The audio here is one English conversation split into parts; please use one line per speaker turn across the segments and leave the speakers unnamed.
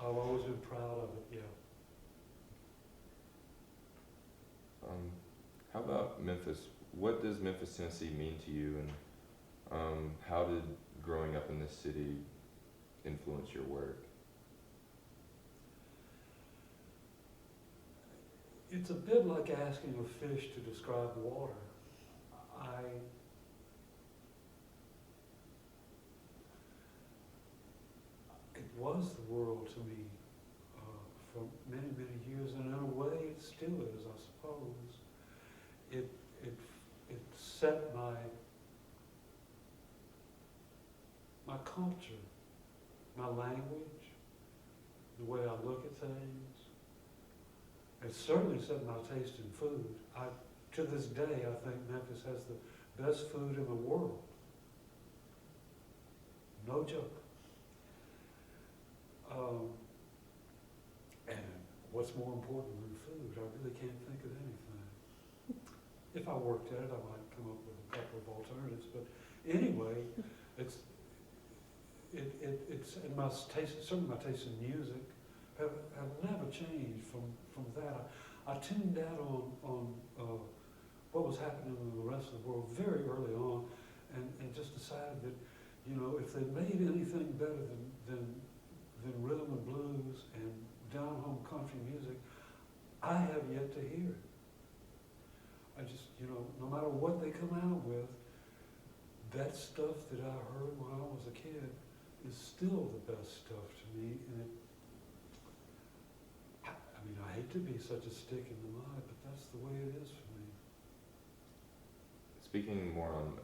I've always been proud of it, yeah.
How about Memphis? What does Memphis, Tennessee mean to you, and how did growing up in this city influence your work?
It's a bit like asking a fish to describe water. It was the world to me for many, many years, and in a way it still is, I suppose. It, it, it set my culture, my language, the way I look at things. It certainly set my taste in food. To this day, I think Memphis has the best food in the world. No joke. And what's more important than food? I really can't think of anything. If I worked at it, I might come up with a couple of alternatives. But anyway, it's and my taste, certainly my taste in music, have never changed from that. I tuned out on what was happening in the rest of the world very early on, and just decided that, you know, if they made anything better than rhythm and blues and down-home country music, I have yet to hear it. I just, you know, no matter what they come out with, that stuff that I heard when I was a kid is still the best stuff to me. And I mean, I hate to be such a stick in the mud, but that's the way it is for me.
Speaking more on,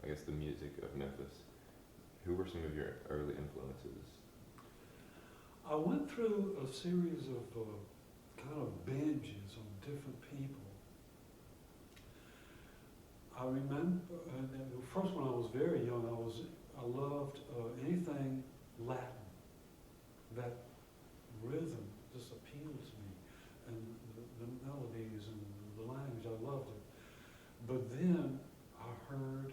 I guess, the music of Memphis, who were some of your early influences?
I went through a series of kind of binges on different people. I remember, first when I was very young, I loved anything Latin. That rhythm just appealed to me, and the melodies and the language, I loved it. But then I heard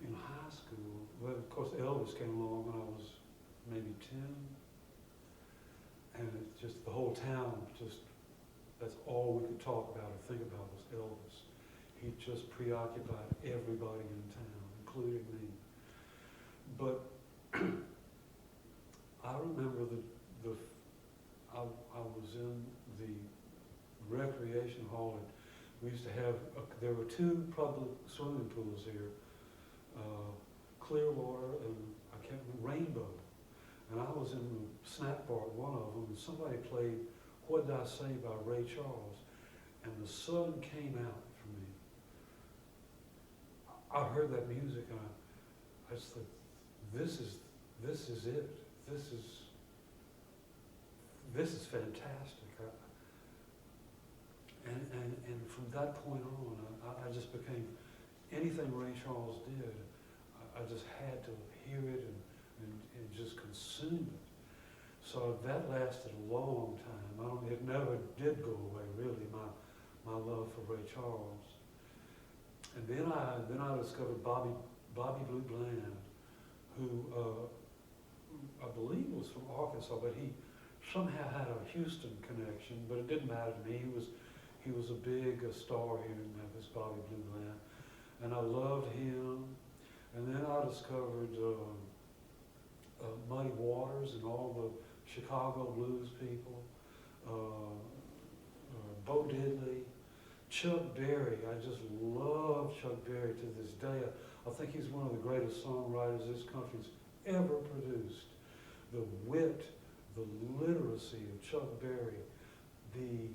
in high school, well, of course Elvis came along when I was maybe 10, and it just, the whole town just, that's all we could talk about or think about was Elvis. He just preoccupied everybody in town, including me. But I remember I was in the recreation hall, and we used to have, there were two public swimming pools here, Clearwater and I can't remember, Rainbow. And I was in the snack bar at one of them, and somebody played What Did I Say by Ray Charles, and the sun came out for me. I heard that music, and I just thought, this is it. This is fantastic. And from that point on, I just became, anything Ray Charles did, I just had to hear it and just consume it. So that lasted a long time. It never did go away, really, my love for Ray Charles. And then I discovered Bobby Blue Bland, who I believe was from Arkansas, but he somehow had a Houston connection, but it didn't matter to me. He was a big star here in Memphis, Bobby Blue Bland, and I loved him. And then I discovered Muddy Waters and all the Chicago blues people, Bo Diddley, Chuck Berry. I just love Chuck Berry to this day. I think he's one of the greatest songwriters this country's ever produced. The wit, the literacy of Chuck Berry, the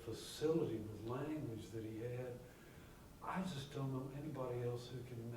facility with language that he had. I just don't know anybody else who can match